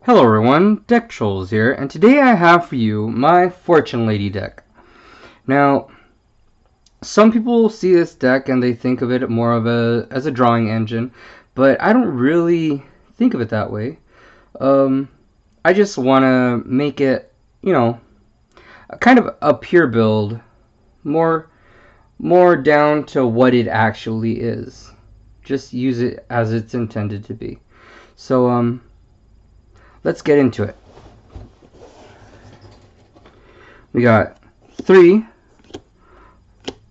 Hello everyone, DeckTrolls here, and today I have for you my Fortune Lady deck. Now, some people see this deck and they think of it more of as a drawing engine, but I don't really think of it that way. I just want to make it, kind of a pure build, more down to what it actually is. Just use it as it's intended to be. So, let's get into it. We got 3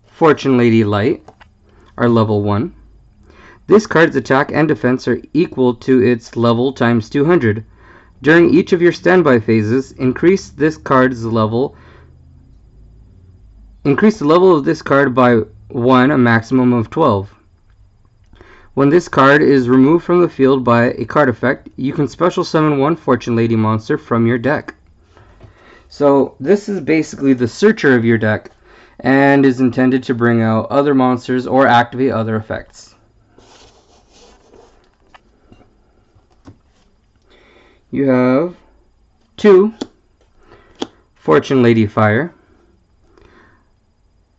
Fortune Lady Light, our level 1. This card's attack and defense are equal to its level times 200. During each of your standby phases, increase the level of this card by 1, a maximum of 12. When this card is removed from the field by a card effect, you can special summon one Fortune Lady monster from your deck. So this is basically the searcher of your deck and is intended to bring out other monsters or activate other effects. You have 2 Fortune Lady Fire.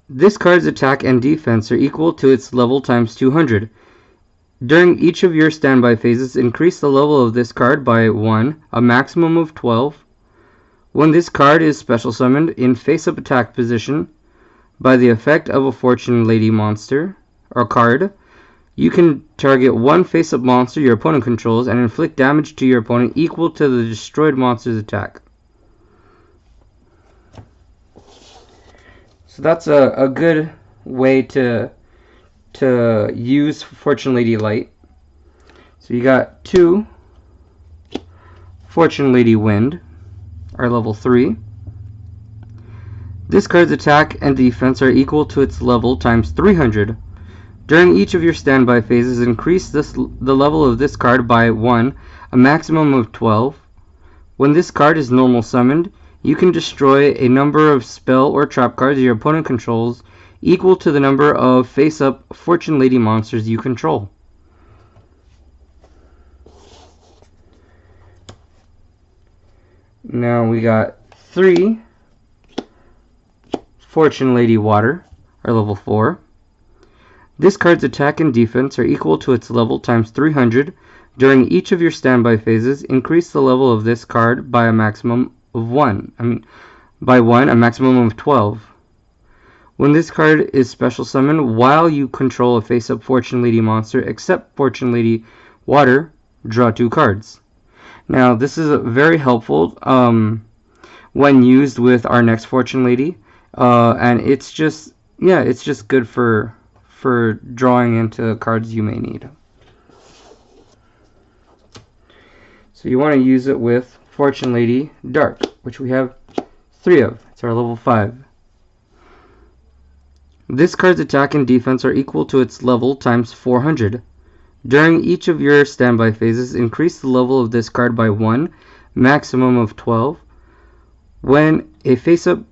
This card's attack and defense are equal to its level times 200. During each of your standby phases, increase the level of this card by 1, a maximum of 12. When this card is special summoned in face-up attack position by the effect of a Fortune Lady monster or card, you can target one face-up monster your opponent controls and inflict damage to your opponent equal to the destroyed monster's attack. So that's a good way to use Fortune Lady Light. So you got 2 Fortune Lady Wind, our level 3. This card's attack and defense are equal to its level times 300. During each of your standby phases, increase the level of this card by 1, a maximum of 12. When this card is normal summoned, you can destroy a number of spell or trap cards your opponent controls equal to the number of face-up Fortune Lady monsters you control. Now we got 3 Fortune Lady Water, our level 4. This card's attack and defense are equal to its level times 300. During each of your standby phases, increase the level of this card by a maximum of 1. By 1, a maximum of 12. When this card is special summoned while you control a face-up Fortune Lady monster except Fortune Lady Water, draw 2 cards. Now this is very helpful when used with our next Fortune Lady, and it's just good for drawing into cards you may need. So you want to use it with Fortune Lady Dark, which we have 3 of. It's our level 5. This card's attack and defense are equal to its level times 400. During each of your standby phases, increase the level of this card by 1, maximum of 12. When a face-up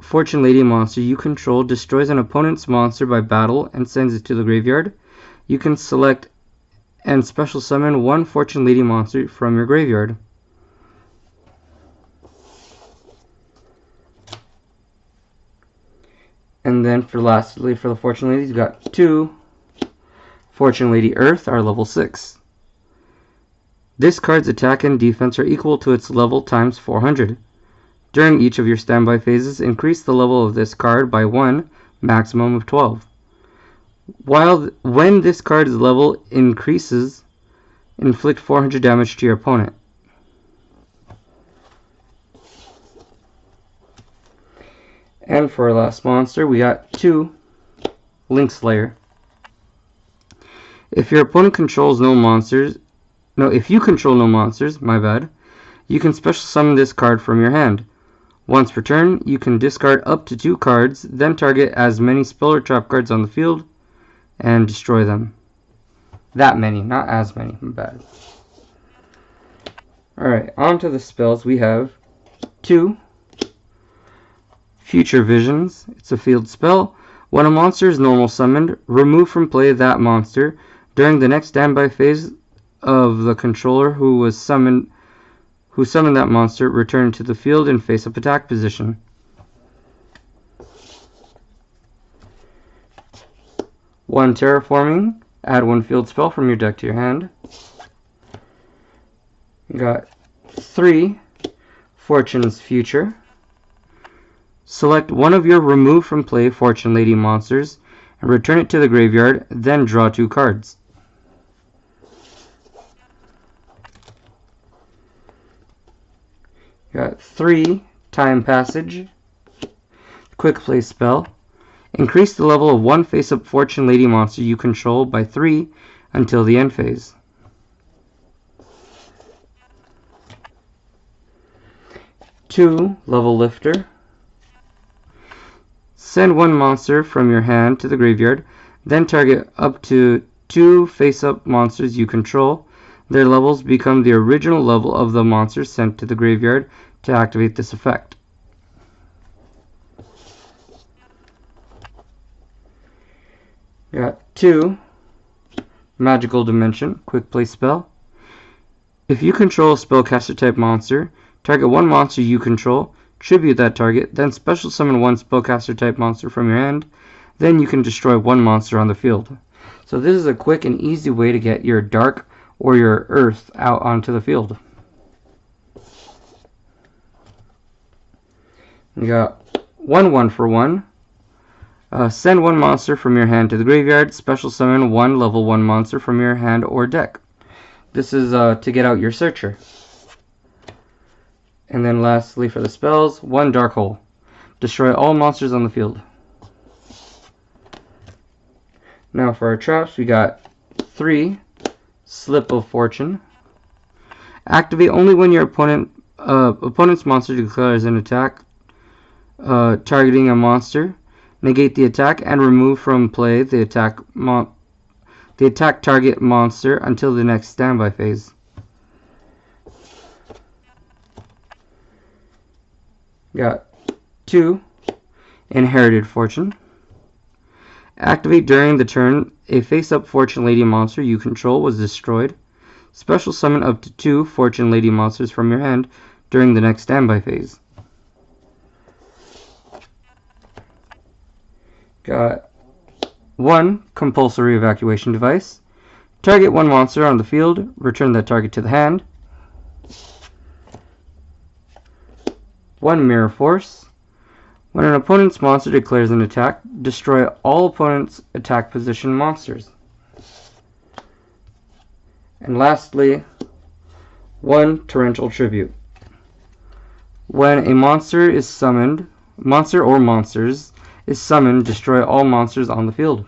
Fortune Lady monster you control destroys an opponent's monster by battle and sends it to the graveyard, you can select and special summon one Fortune Lady monster from your graveyard. And then lastly for the Fortune Ladies, you got 2 Fortune Lady Earth, our level 6. This card's attack and defense are equal to its level times 400. During each of your standby phases, increase the level of this card by 1, maximum of 12. When this card's level increases, inflict 400 damage to your opponent. And for our last monster, we got 2 Link Slayer. If your opponent controls if you control no monsters, you can special summon this card from your hand. Once per turn, you can discard up to 2 cards, then target as many spell or trap cards on the field and destroy them. That many, not as many, Alright, on to the spells. We have 2 Future Visions. It's a field spell. When a monster is normal summoned, remove from play that monster during the next standby phase of the controller who was summoned who summoned that monster return to the field in face-up attack position. One terraforming, add one field spell from your deck to your hand. You got 3 Fortune's Future. Select one of your remove from play Fortune Lady monsters and return it to the graveyard, then draw 2 cards. You got 3 Time Passage. Quick play spell. Increase the level of one face-up Fortune Lady monster you control by 3 until the end phase. Two Level Lifter. Send one monster from your hand to the graveyard, then target up to 2 face-up monsters you control. Their levels become the original level of the monster sent to the graveyard to activate this effect. Got 2 Magical Dimension, quick play spell. If you control a spellcaster type monster, target one monster you control, tribute that target, then special summon one spellcaster type monster from your hand. Then you can destroy one monster on the field. So this is a quick and easy way to get your dark or your earth out onto the field. You got 1 for 1. Send one monster from your hand to the graveyard. Special summon one level 1 monster from your hand or deck. This is to get out your searcher. And then lastly for the spells, 1 Dark Hole. Destroy all monsters on the field. Now for our traps, we got 3 Slip of Fortune. Activate only when your opponent's monster declares an attack targeting a monster. Negate the attack and remove from play the attack target monster until the next standby phase. Got 2 Inherited Fortune. Activate during the turn a face-up Fortune Lady monster you control was destroyed. Special summon up to 2 Fortune Lady monsters from your hand during the next standby phase. Got 1 Compulsory Evacuation Device. Target one monster on the field, return that target to the hand. 1 Mirror Force. When an opponent's monster declares an attack, destroy all opponent's attack position monsters. And lastly, 1 Torrential Tribute. When a monster is summoned, monster or monsters is summoned, destroy all monsters on the field.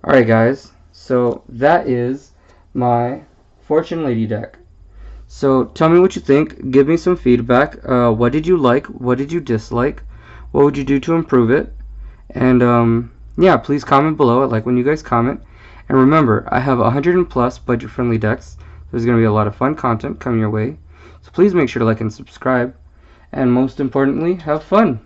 Alright guys, so that is my Fortune Lady deck. So tell me what you think, give me some feedback. What did you like, what did you dislike, what would you do to improve it? And yeah, please comment below. I like when you guys comment. And remember, I have 100+ budget friendly decks. There's going to be a lot of fun content coming your way. So please make sure to like and subscribe. And most importantly, have fun.